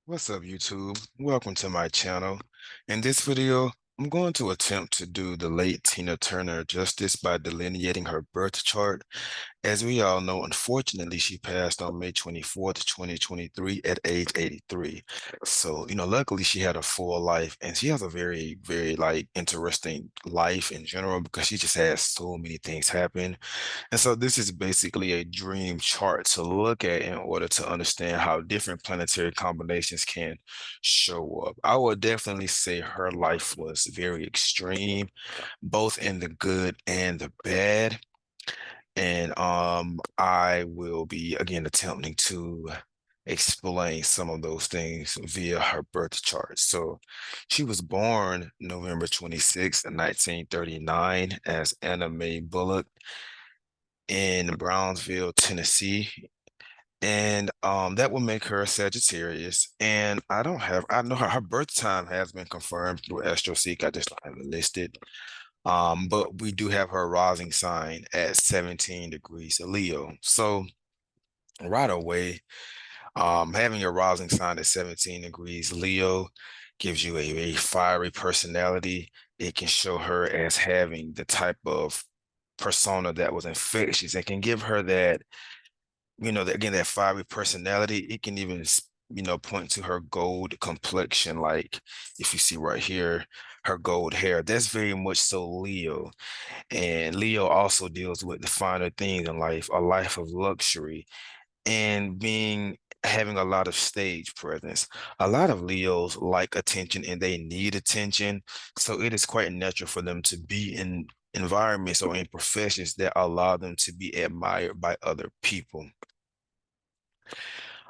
What's up, YouTube? Welcome to my channel. In this video, I'm going to attempt to do the late Tina Turner justice by delineating her birth chart. As we all know, unfortunately, she passed on May 24th, 2023 at age 83. So, luckily she had a full life and she has a very, very interesting life in general because she just has so many things happen. And so this is basically a dream chart to look at in order to understand how different planetary combinations can show up. I would definitely say her life was very extreme, both in the good and the bad. And I will be again attempting to explain some of those things via her birth chart. So she was born November 26th, 1939 as Anna Mae Bullock in Brownsville, Tennessee. And that will make her a Sagittarius. And I know her birth time has been confirmed through AstroSeek. I just don't have it listed. But we do have her rising sign at 17 degrees Leo. So right away, having your rising sign at 17 degrees Leo gives you a very fiery personality. It can show her as having the type of persona that was infectious. It can give her that, again, that fiery personality. It can even, point to her gold complexion. Like if you see right here, her gold hair, that's very much so Leo. And Leo also deals with the finer things in life, a life of luxury and having a lot of stage presence. A lot of Leos like attention and they need attention. So it is quite natural for them to be in environments or in professions that allow them to be admired by other people.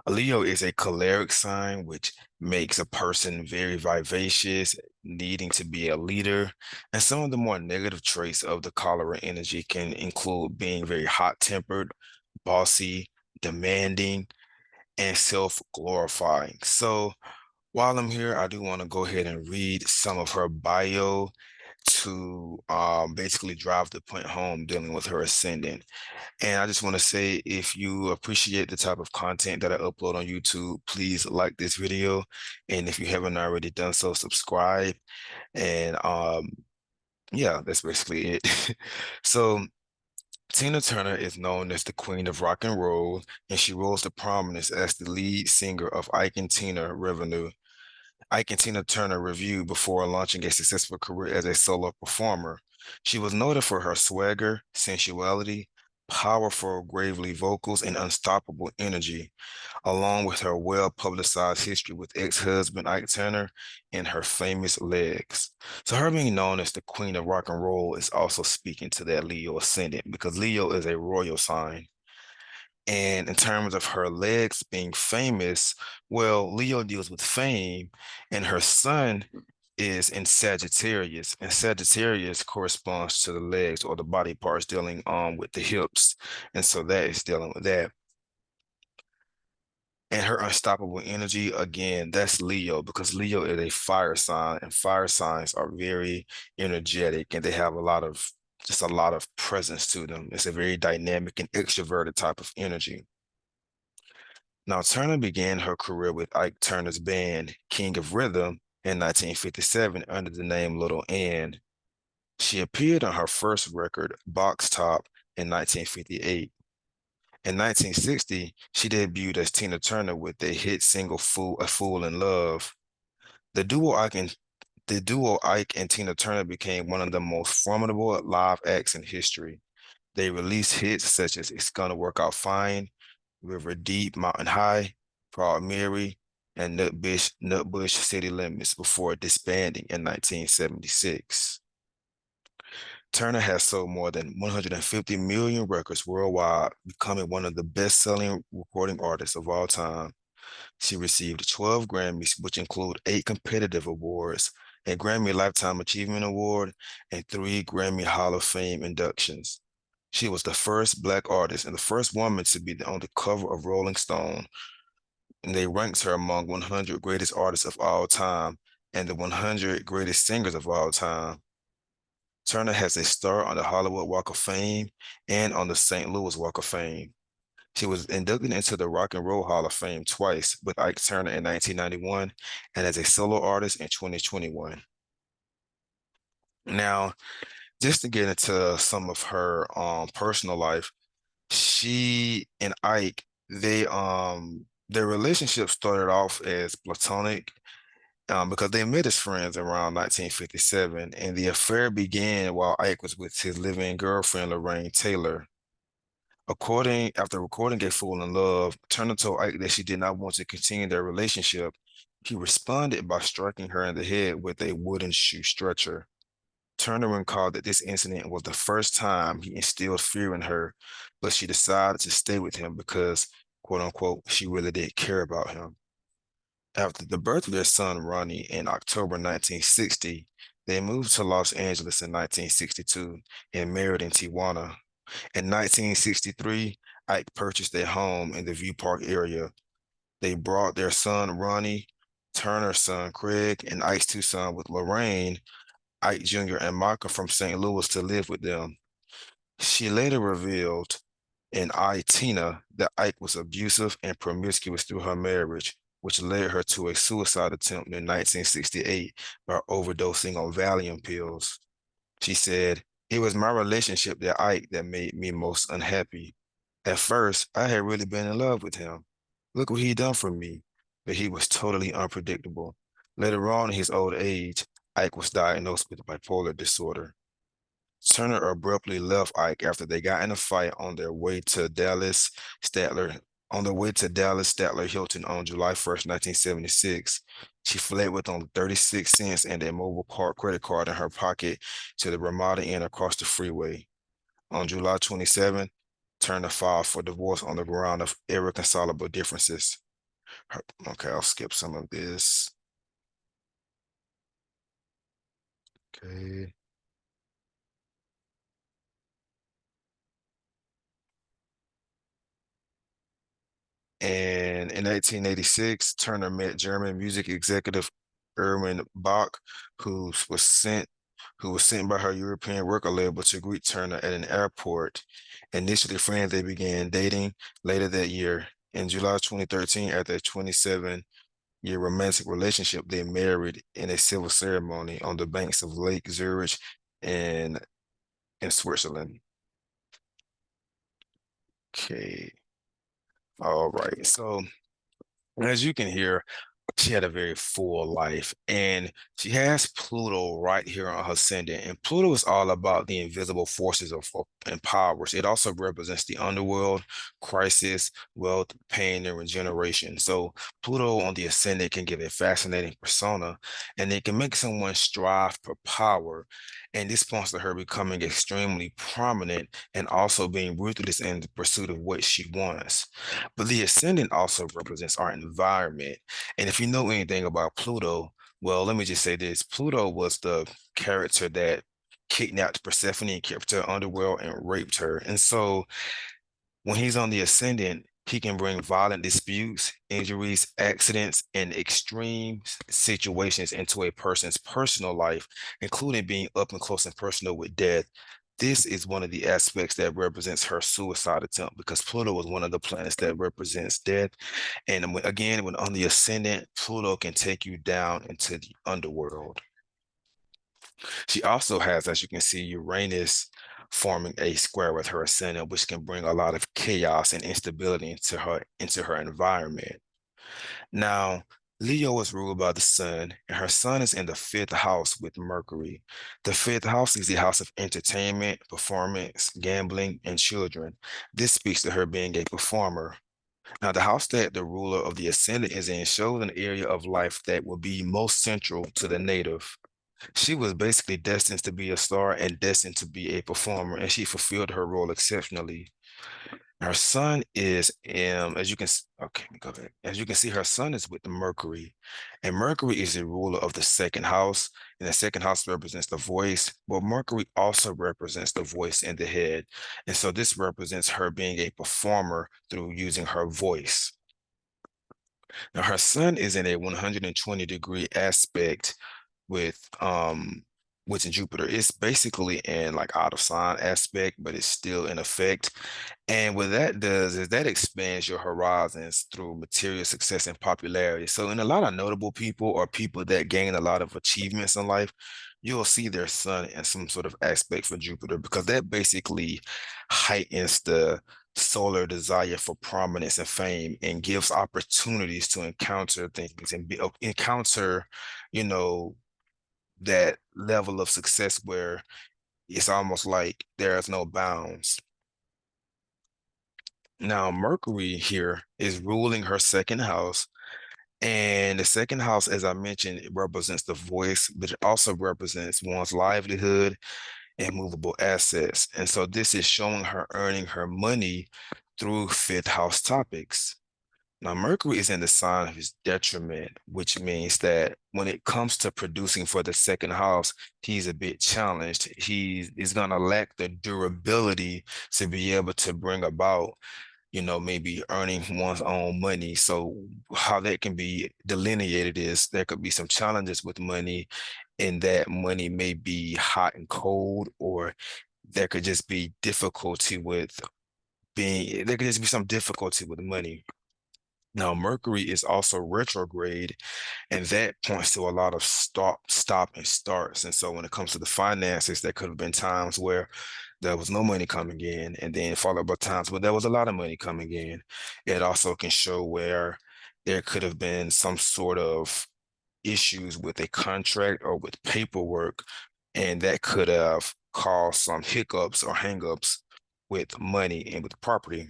A Leo is a choleric sign, which makes a person very vivacious, needing to be a leader. And some of the more negative traits of the cholera energy can include being very hot-tempered, bossy, demanding, and self-glorifying. So while I'm here, I do want to go ahead and read some of her bio to basically drive the point home dealing with her ascendant. And I just want to say, if you appreciate the type of content that I upload on YouTube, please like this video. And if you haven't already done so, subscribe. And yeah, that's basically it. So Tina Turner is known as the Queen of Rock and Roll, and she rose to prominence as the lead singer of Ike and Tina Turner Revue before launching a successful career as a solo performer. She was noted for her swagger, sensuality, powerful, gravely vocals, and unstoppable energy, along with her well-publicized history with ex-husband Ike Turner and her famous legs. So her being known as the Queen of Rock and Roll is also speaking to that Leo ascendant because Leo is a royal sign. And in terms of her legs being famous, well, Leo deals with fame, and her sun is in Sagittarius, and Sagittarius corresponds to the legs or the body parts dealing with the hips, and so that is dealing with that. And her unstoppable energy, again, that's Leo because Leo is a fire sign, and fire signs are very energetic and they have just a lot of presence to them. It's a very dynamic and extroverted type of energy. Now, Turner began her career with Ike Turner's band, King of Rhythm, in 1957 under the name Little Ann. She appeared on her first record, Box Top, in 1958. In 1960, she debuted as Tina Turner with the hit single A Fool in Love. The duo Ike and Tina Turner became one of the most formidable live acts in history. They released hits such as It's Gonna Work Out Fine, River Deep, Mountain High, Proud Mary, and Nutbush City Limits before disbanding in 1976. Turner has sold more than 150 million records worldwide, becoming one of the best-selling recording artists of all time. She received 12 Grammys, which include 8 competitive awards, a Grammy Lifetime Achievement Award, and 3 Grammy Hall of Fame inductions. She was the first Black artist and the first woman to be on the cover of Rolling Stone, and they ranked her among 100 greatest artists of all time and the 100 greatest singers of all time. Turner has a star on the Hollywood Walk of Fame and on the St. Louis Walk of Fame. She was inducted into the Rock and Roll Hall of Fame twice with Ike Turner in 1991 and as a solo artist in 2021. Now, just to get into some of her personal life, she and Ike, their relationship started off as platonic because they met as friends around 1957, and the affair began while Ike was with his living girlfriend, Lorraine Taylor. After recording A Fool in Love, Turner told Ike that she did not want to continue their relationship. He responded by striking her in the head with a wooden shoe stretcher. Turner recalled that this incident was the first time he instilled fear in her, but she decided to stay with him because, quote unquote, she really did care about him. After the birth of their son Ronnie in October 1960, they moved to Los Angeles in 1962 and married in Tijuana. In 1963, Ike purchased a home in the View Park area. They brought their son Ronnie, Turner's son Craig, and Ike's two sons with Lorraine, Ike Jr., and Micah from St. Louis to live with them. She later revealed in I, Tina, that Ike was abusive and promiscuous through her marriage, which led her to a suicide attempt in 1968 by overdosing on Valium pills. She said, "It was my relationship with Ike that made me most unhappy. At first, I had really been in love with him. Look what he done for me, but he was totally unpredictable. Later on in his old age, Ike was diagnosed with bipolar disorder." Turner abruptly left Ike after they got in a fight Statler, on their way to Dallas Statler Hilton on July 1st, 1976. She fled with only 36 cents and a mobile credit card in her pocket to the Ramada Inn across the freeway. On July 27th, Turner filed for divorce on the ground of irreconcilable differences. Okay, I'll skip some of this. Okay. And in 1886, Turner met German music executive Erwin Bach, who was sent who was sent by her European record label to greet Turner at an airport. Initially friends, they began dating later that year. In July 2013, after a 27-year romantic relationship, they married in a civil ceremony on the banks of Lake Zurich in, in Switzerland. Okay. All right. So as you can hear, she had a very full life, and she has Pluto right here on her ascendant. And Pluto is all about the invisible forces and powers. It also represents the underworld, crisis, wealth, pain, and regeneration. So Pluto on the ascendant can give a fascinating persona, and it can make someone strive for power. And this points to her becoming extremely prominent and also being ruthless in the pursuit of what she wants. But the ascendant also represents our environment. And if you know anything about Pluto, well, let me just say this. Pluto was the character that kidnapped Persephone and kept her underworld and raped her. And so when he's on the ascendant, he can bring violent disputes, injuries, accidents, and extreme situations into a person's personal life, including being up and close and personal with death. This is one of the aspects that represents her suicide attempt because Pluto is one of the planets that represents death. And again, when on the ascendant, Pluto can take you down into the underworld. She also has, as you can see, Uranus forming a square with her ascendant, which can bring a lot of chaos and instability into her environment. Now, Leo is ruled by the sun, and her sun is in the fifth house with Mercury. The fifth house is the house of entertainment, performance, gambling, and children. This speaks to her being a performer. Now, the house that the ruler of the ascendant is in shows an area of life that will be most central to the native. She was basically destined to be a star and destined to be a performer, and she fulfilled her role exceptionally. Her son is, as you can, okay, let me go back. As you can see, her son is with Mercury, and Mercury is the ruler of the second house, and the second house represents the voice, but Mercury also represents the voice and the head. And so this represents her being a performer through using her voice. Now, her son is in a 120-degree aspect with which in Jupiter is basically in like out of sign aspect, but it's still in effect. And what that does is that expands your horizons through material success and popularity. So in a lot of notable people or people that gain a lot of achievements in life, you'll see their sun in some sort of aspect for Jupiter because that basically heightens the solar desire for prominence and fame and gives opportunities to encounter things and encounter, you know, that level of success where it's almost like there's no bounds. Now, Mercury here is ruling her second house. And the second house, as I mentioned, it represents the voice, but it also represents one's livelihood and movable assets. And so this is showing her earning her money through fifth house topics. Now, Mercury is in the sign of his detriment, which means that when it comes to producing for the second house, he's a bit challenged. He is going to lack the durability to be able to bring about, maybe earning one's own money. So, how that can be delineated is there could be some challenges with money, and that money may be hot and cold, or there could just be difficulty with there could just be some difficulty with money. Now, Mercury is also retrograde, and that points to a lot of stop, and starts. And so, when it comes to the finances, there could have been times where there was no money coming in, and then followed by times where there was a lot of money coming in. It also can show where there could have been some sort of issues with a contract or with paperwork, and that could have caused some hiccups or hangups with money and with property.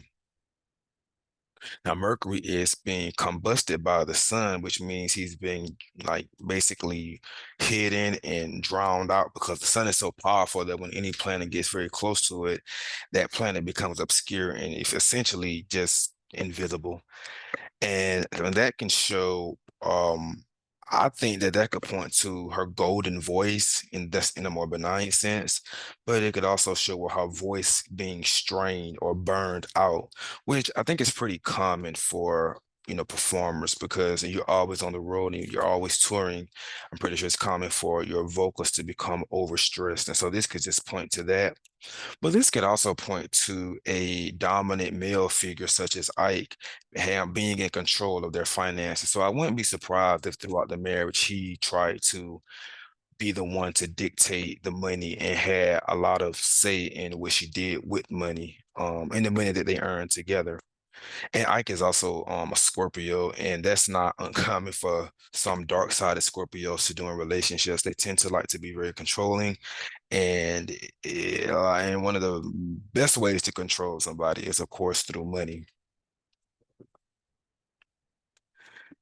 Now, Mercury is being combusted by the sun, which means he's being like basically hidden and drowned out because the sun is so powerful that when any planet gets very close to it, that planet becomes obscure and it's essentially just invisible. And that can show, I think that that could point to her golden voice in that's in a more benign sense, but it could also show her voice being strained or burned out, which I think is pretty common for performers because you're always on the road and you're always touring. I'm pretty sure it's common for your vocals to become overstressed, and so this could just point to that. But this could also point to a dominant male figure such as Ike being in control of their finances. So I wouldn't be surprised if throughout the marriage he tried to be the one to dictate the money and had a lot of say in what she did with money, and the money that they earned together. And Ike is also a Scorpio, and that's not uncommon for some dark-sided Scorpios to do in relationships. They tend to like to be very controlling, and one of the best ways to control somebody is, of course, through money.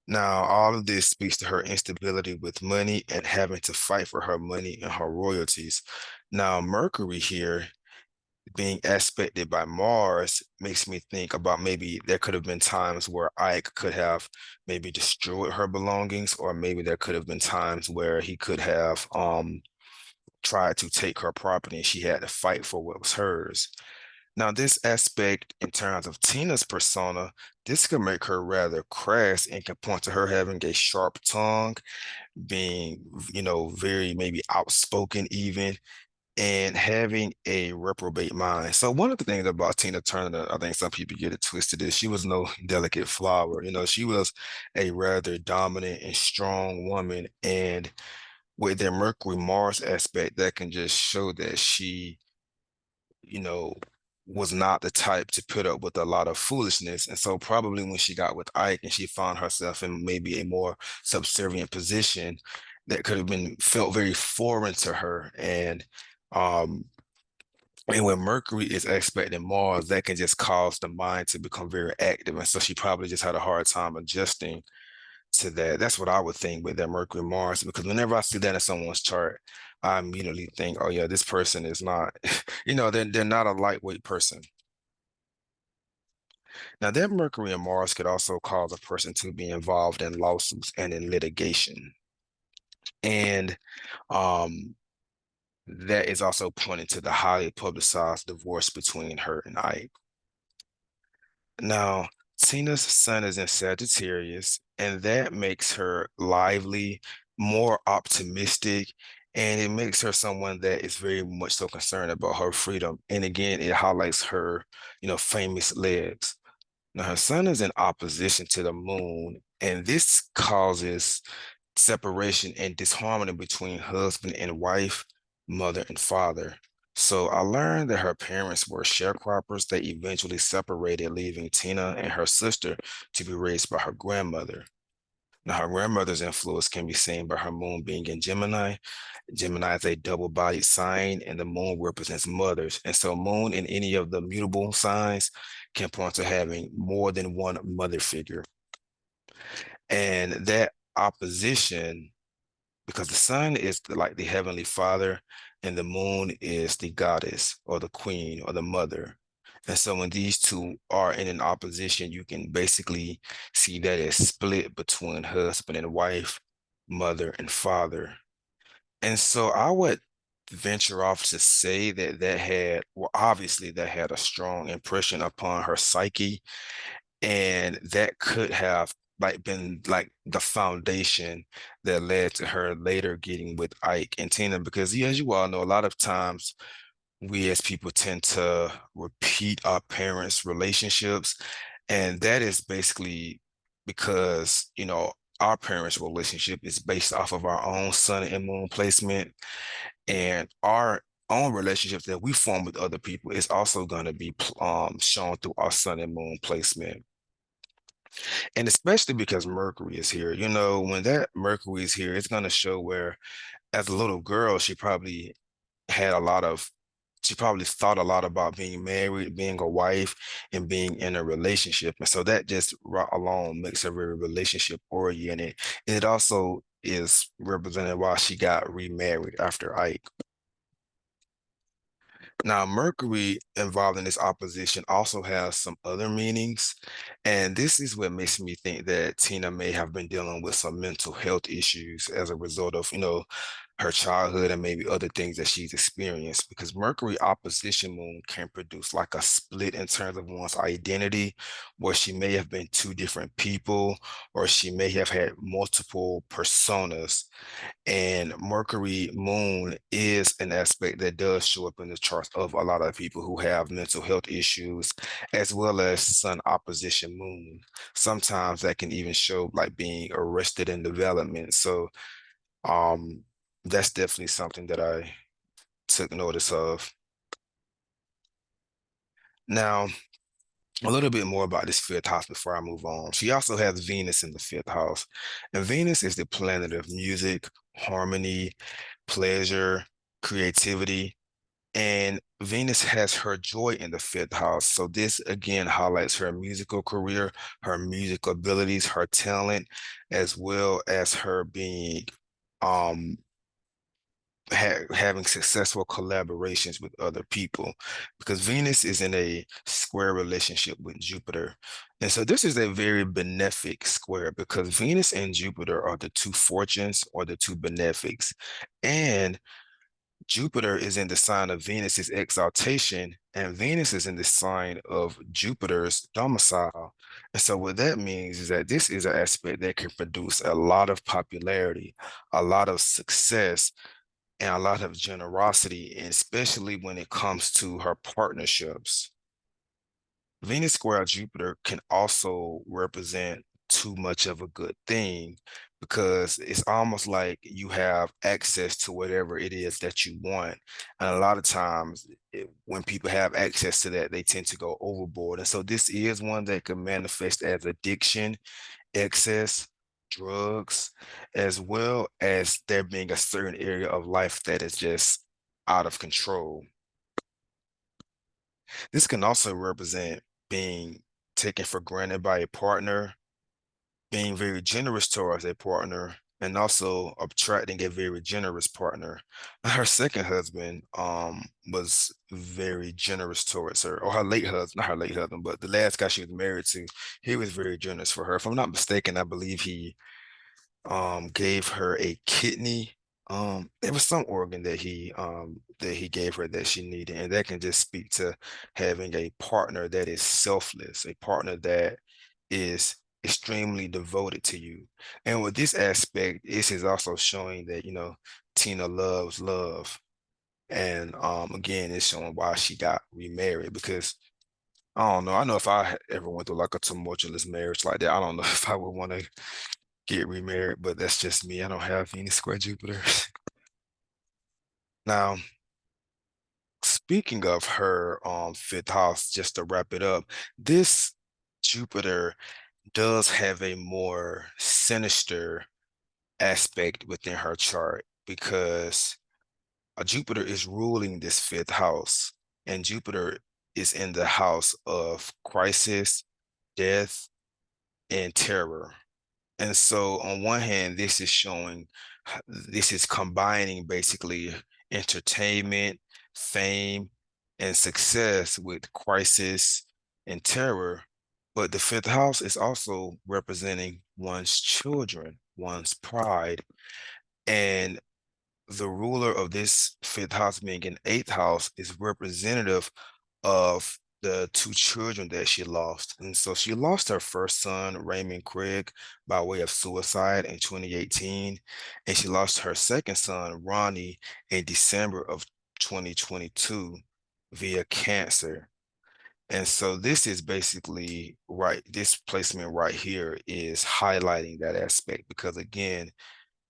Now, all of this speaks to her instability with money and having to fight for her money and her royalties. Now, Mercury here being aspected by Mars makes me think about maybe there could have been times where Ike could have maybe destroyed her belongings, or maybe there could have been times where he could have tried to take her property and she had to fight for what was hers. Now, this aspect, in terms of Tina's persona, this could make her rather crass and can point to her having a sharp tongue, being, very maybe outspoken even, and having a reprobate mind. So one of the things about Tina Turner, I think some people get it twisted, is she was no delicate flower. She was a rather dominant and strong woman, and with their Mercury Mars aspect, that can just show that she, you know, was not the type to put up with a lot of foolishness. And so probably when she got with Ike and she found herself in maybe a more subservient position, that could have been felt very foreign to her. Um and when Mercury is expecting Mars, that can just cause the mind to become very active. And so she probably just had a hard time adjusting to that. That's what I would think with that Mercury Mars, because whenever I see that in someone's chart, I immediately think, oh yeah, this person is not, they're not a lightweight person. Now that Mercury and Mars could also cause a person to be involved in lawsuits and in litigation. And um that is also pointing to the highly publicized divorce between her and Ike. Now, Tina's sun is in Sagittarius, and that makes her lively, more optimistic, and it makes her someone that is very much so concerned about her freedom. And again, it highlights her, famous legs. Now, her sun is in opposition to the moon, and this causes separation and disharmony between husband and wife, mother and father. So I learned that her parents were sharecroppers. They eventually separated, leaving Tina and her sister to be raised by her grandmother. Now, her grandmother's influence can be seen by her moon being in Gemini. Gemini is a double-bodied sign, and the moon represents mothers. And so, moon in any of the mutable signs can point to having more than one mother figure. And that opposition, because the sun is like the heavenly father, and the moon is the goddess or the queen or the mother. And so when these two are in an opposition, you can basically see that it's split between husband and wife, mother and father. And so I would venture off to say that well, obviously that had a strong impression upon her psyche, and that could have like been like the foundation that led to her later getting with Ike and Tina, because as you all know, a lot of times we as people tend to repeat our parents' relationships, and that is basically because, our parents' relationship is based off of our own sun and moon placement, and our own relationships that we form with other people is also going to be shown through our sun and moon placement. And especially because Mercury is here, when that Mercury is here, it's going to show where, as a little girl, had a lot of, she probably thought a lot about being married, being a wife, and being in a relationship. And so that just right alone makes her very relationship oriented. And it also is represented why she got remarried after Ike. Now, Mercury involved in this opposition also has some other meanings, and this is what makes me think that Tina may have been dealing with some mental health issues as a result of, her childhood and maybe other things that she's experienced. Because Mercury opposition moon can produce like a split in terms of one's identity, where she may have been two different people, or she may have had multiple personas. And Mercury moon is an aspect that does show up in the charts of a lot of people who have mental health issues, as well as sun opposition moon. Sometimes that can even show like being arrested in development. So um that's definitely something that I took notice of. Now, a little bit more about this fifth house before I move on. She also has Venus in the fifth house, and Venus is the planet of music, harmony, pleasure, creativity, and Venus has her joy in the fifth house. So this again highlights her musical career, her music abilities, her talent, as well as her being um having successful collaborations with other people, because Venus is in a square relationship with Jupiter. And so this is a very benefic square, because Venus and Jupiter are the two fortunes or the two benefics. And Jupiter is in the sign of Venus's exaltation, and Venus is in the sign of Jupiter's domicile. And so what that means is that this is an aspect that can produce a lot of popularity, a lot of success, and a lot of generosity, and especially when it comes to her partnerships. Venus square Jupiter can also represent too much of a good thing, because it's almost like you have access to whatever it is that you want. And a lot of times, when people have access to that, they tend to go overboard. And so this is one that can manifest as addiction, excess, drugs, as well as there being a certain area of life that is just out of control. This can also represent being taken for granted by a partner, being very generous towards a partner, and also attracting a very generous partner. Her second husband was very generous towards her, or her late husband, not her late husband, but the last guy she was married to, he was very generous for her. If I'm not mistaken, I believe he gave her a kidney. There was some organ that he gave her that she needed, and that can just speak to having a partner that is selfless, a partner that is extremely devoted to you. And with this aspect, this is also showing that, Tina loves love. And again, it's showing why she got remarried because I don't know. I know if I ever went through like a tumultuous marriage like that, I don't know if I would want to get remarried, but that's just me. I don't have any square Jupiter. Now, speaking of her fifth house, just to wrap it up, this Jupiter does have a more sinister aspect within her chart because Jupiter is ruling this fifth house, and Jupiter is in the house of crisis, death, and terror. And so, on one hand, this is combining basically entertainment, fame, and success with crisis and terror. But the fifth house is also representing one's children, one's pride, and the ruler of this fifth house being an eighth house is representative of the two children that she lost. And so she lost her first son, Raymond Craig, by way of suicide in 2018. And she lost her second son, Ronnie, in December of 2022 via cancer. And so this is basically right. This placement right here is highlighting that aspect because, again,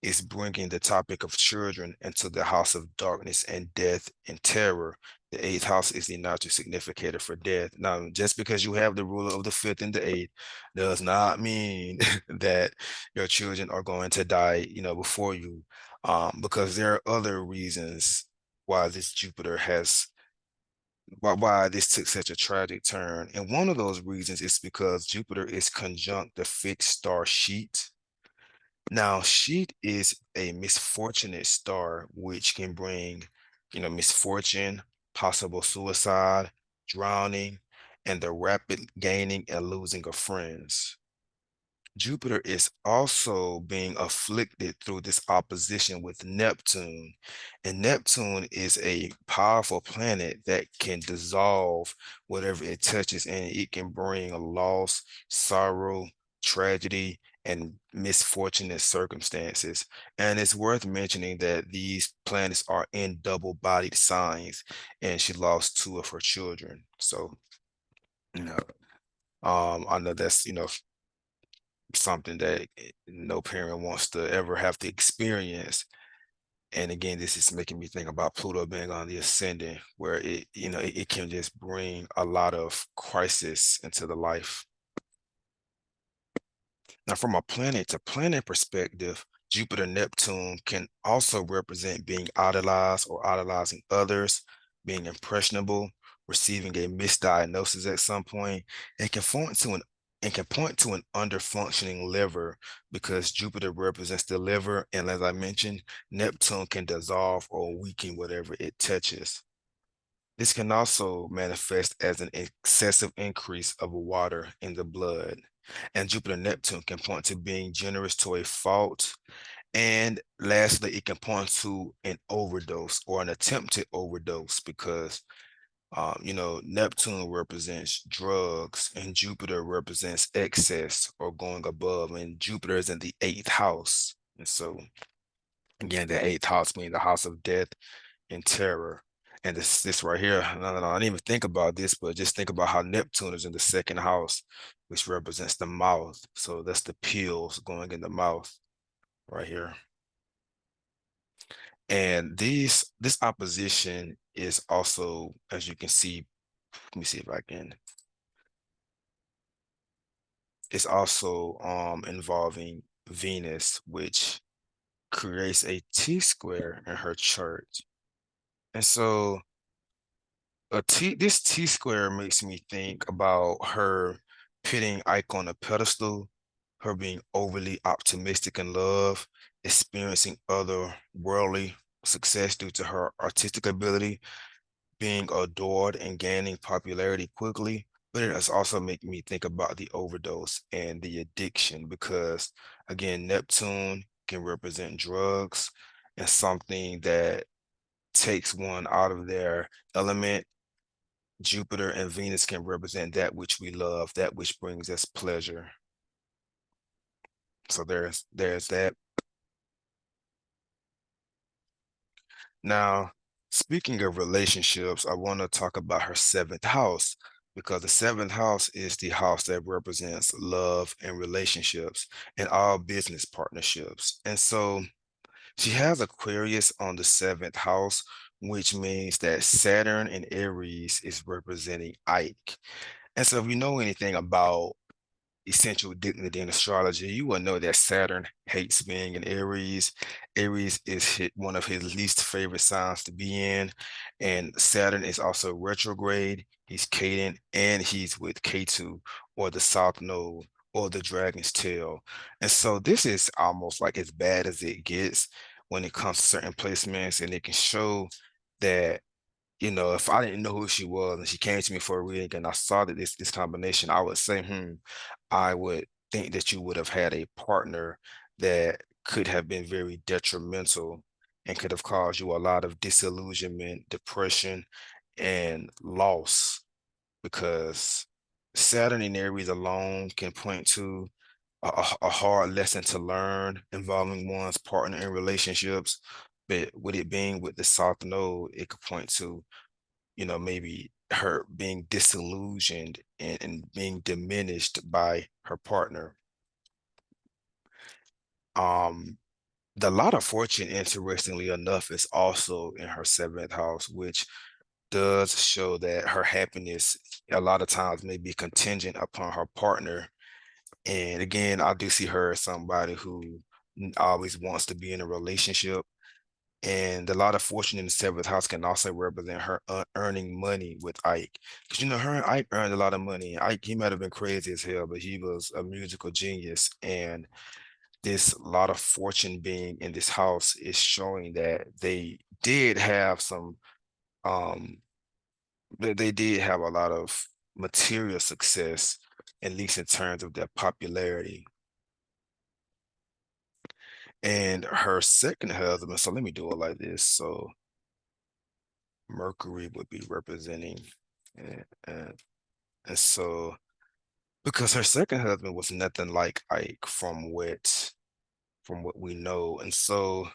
is bringing the topic of children into the house of darkness and death and terror. The eighth house is the natural significator for death. Now, just because you have the ruler of the fifth and the eighth does not mean that your children are going to die, before you, because there are other reasons why this Jupiter has why this took such a tragic turn. And one of those reasons is because Jupiter is conjunct the fixed star Sheet. Now, Sheet is a misfortunate star, which can bring, misfortune, possible suicide, drowning, and the rapid gaining and losing of friends. Jupiter is also being afflicted through this opposition with Neptune. And Neptune is a powerful planet that can dissolve whatever it touches, and it can bring a loss, sorrow, tragedy, and misfortunate circumstances. And it's worth mentioning that these planets are in double-bodied signs, and she lost two of her children. So, you know, I know that's, something that no parent wants to ever have to experience. And again, this is making me think about Pluto being on the ascendant, where it can just bring a lot of crisis into the life. Now, from a planet to planet perspective, Jupiter Neptune can also represent being idolized or idolizing others, being impressionable, receiving a misdiagnosis at some point, and can point to an underfunctioning liver because Jupiter represents the liver, and as I mentioned, Neptune can dissolve or weaken whatever it touches. This can also manifest as an excessive increase of water in the blood. And Jupiter Neptune can point to being generous to a fault. And lastly, it can point to an overdose or an attempted overdose because, Neptune represents drugs and Jupiter represents excess or going above. And Jupiter is in the eighth house. And so, again, the eighth house being the house of death and terror. And this right here, no, I didn't even think about this, but just think about how Neptune is in the second house, which represents the mouth. So that's the pills going in the mouth right here. And this opposition is also, as you can see, let me see if I can. It's also involving Venus, which creates a T-square in her chart. And so this T square makes me think about her putting Ike on a pedestal, her being overly optimistic in love, experiencing otherworldly success due to her artistic ability, being adored and gaining popularity quickly. But it has also made me think about the overdose and the addiction because, again, Neptune can represent drugs and something that takes one out of their element. Jupiter and Venus can represent that which we love, that which brings us pleasure. So there's that. Now, speaking of relationships, I want to talk about her seventh house because the seventh house is the house that represents love and relationships and all business partnerships. And so she has Aquarius on the seventh house, which means that Saturn and Aries is representing Ike. And so if you know anything about essential dignity in astrology, you will know that Saturn hates being in Aries. Aries is one of his least favorite signs to be in. And Saturn is also retrograde. He's cadent and he's with Ketu or the South Node or the Dragon's Tail. And so this is almost like as bad as it gets when it comes to certain placements, and it can show that if I didn't know who she was and she came to me for a reading and I saw that this combination, I would say, I would think that you would have had a partner that could have been very detrimental and could have caused you a lot of disillusionment, depression, and loss because Saturn in Aries alone can point to a hard lesson to learn involving one's partner in relationships. But with it being with the South Node, it could point to maybe her being disillusioned and being diminished by her partner. Um, the lot of fortune, interestingly enough, is also in her seventh house, which does show that her happiness a lot of times may be contingent upon her partner. And again, I do see her as somebody who always wants to be in a relationship. And a lot of fortune in the seventh house can also represent her earning money with Ike. Because, her and Ike earned a lot of money. Ike, he might have been crazy as hell, but he was a musical genius. And this lot of fortune being in this house is showing that they did have um, they did have a lot of material success, at least in terms of their popularity. And her second husband, so let me do it like this. So Mercury would be representing, and, and, and so because her second husband was nothing like Ike from what we know, and so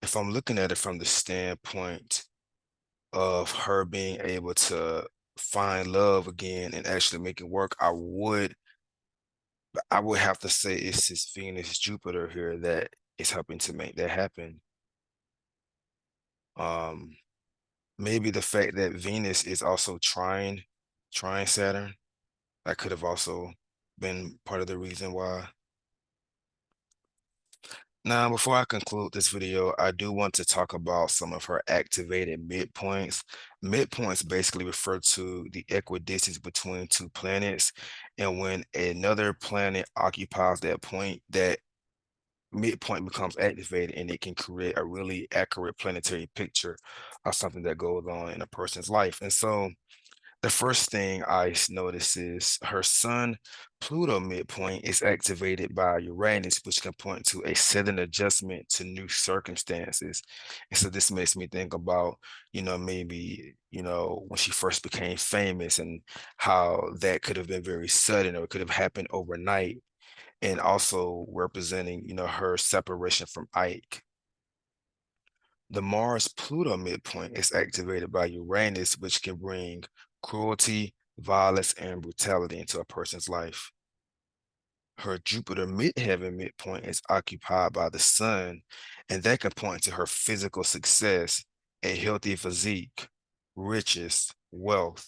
if I'm looking at it from the standpoint of her being able to find love again and actually make it work, I would have to say it's this Venus Jupiter here that is helping to make that happen. Um, maybe the fact that Venus is also trying Saturn, that could have also been part of the reason why. Now, before I conclude this video, I do want to talk about some of her activated midpoints. Midpoints basically refer to the equidistance between two planets, and when another planet occupies that point, that midpoint becomes activated and it can create a really accurate planetary picture of something that goes on in a person's life. And so the first thing I notice is her sun Pluto midpoint is activated by Uranus, which can point to a sudden adjustment to new circumstances. And so this makes me think about, maybe, when she first became famous and how that could have been very sudden or it could have happened overnight. And also representing, her separation from Ike. The Mars Pluto midpoint is activated by Uranus, which can bring cruelty, violence, and brutality into a person's life. Her Jupiter midheaven midpoint is occupied by the sun, and that can point to her physical success, a healthy physique, riches, wealth.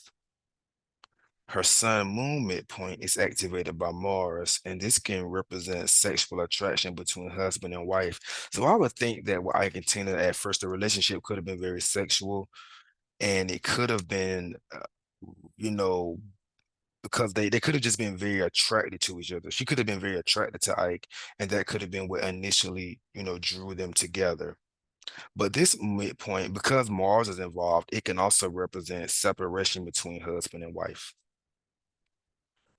Her sun moon midpoint is activated by Mars, and this can represent sexual attraction between husband and wife. So I would think that with Ike and Tina, at first, the relationship could have been very sexual, and it could have been, you know, because they could have just been very attracted to each other. She could have been very attracted to Ike, and that could have been what initially, drew them together. But this midpoint, because Mars is involved, it can also represent separation between husband and wife.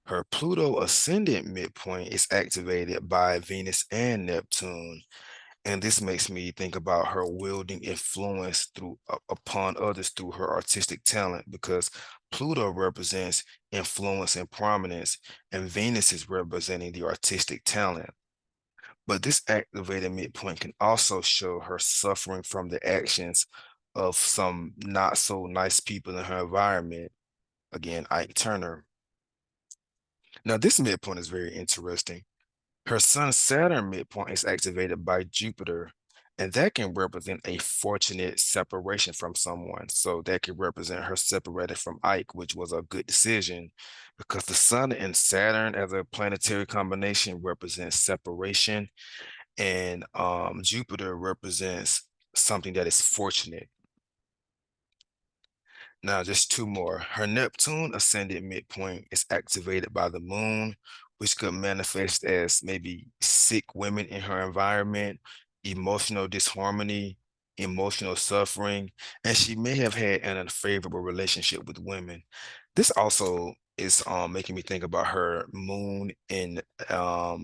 Her Pluto ascendant midpoint is activated by Venus and Neptune. And this makes me think about her wielding influence upon others through her artistic talent, because Pluto represents influence and prominence, and Venus is representing the artistic talent. But this activated midpoint can also show her suffering from the actions of some not so nice people in her environment. Again, Ike Turner. Now, this midpoint is very interesting. Her Sun-Saturn midpoint is activated by Jupiter, and that can represent a fortunate separation from someone. So that could represent her separated from Ike, which was a good decision because the Sun and Saturn as a planetary combination represents separation, and Jupiter represents something that is fortunate. Now, just two more. Her Neptune ascended midpoint is activated by the moon, which could manifest as maybe sick women in her environment, emotional disharmony, emotional suffering, and she may have had an unfavorable relationship with women. This also is making me think about her moon in a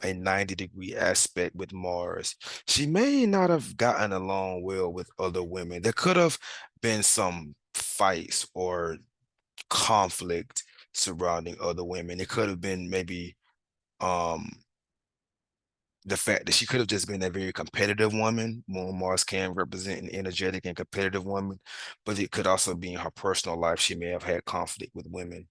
90-degree aspect with Mars. She may not have gotten along well with other women. There could have been some fights or conflict surrounding other women. It could have been maybe um the fact that she could have just been a very competitive woman. Moon Mars can represent an energetic and competitive woman, but it could also be in her personal life. She may have had conflict with women.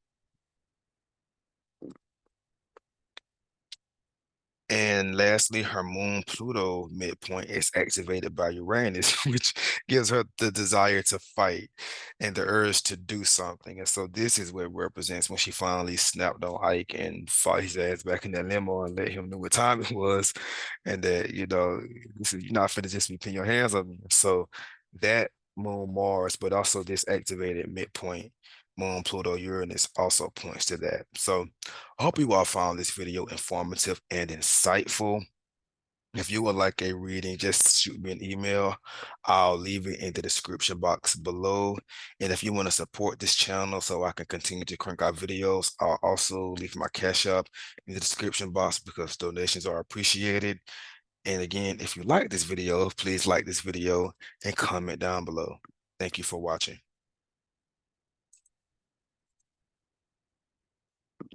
And lastly, her moon Pluto midpoint is activated by Uranus, which gives her the desire to fight and the urge to do something. And so this is what it represents when she finally snapped on Ike and fought his ass back in that limo and let him know what time it was. And that, this is, you're not finna just be putting your hands on me. So that moon Mars, but also this activated midpoint, moon Pluto Uranus also points to that. So I hope you all found this video informative and insightful. If you would like a reading, just shoot me an email. I'll leave it in the description box below. And if you want to support this channel so I can continue to crank out videos, I'll also leave my Cash App in the description box because donations are appreciated. And again, if you like this video, please like this video and comment down below. Thank you for watching.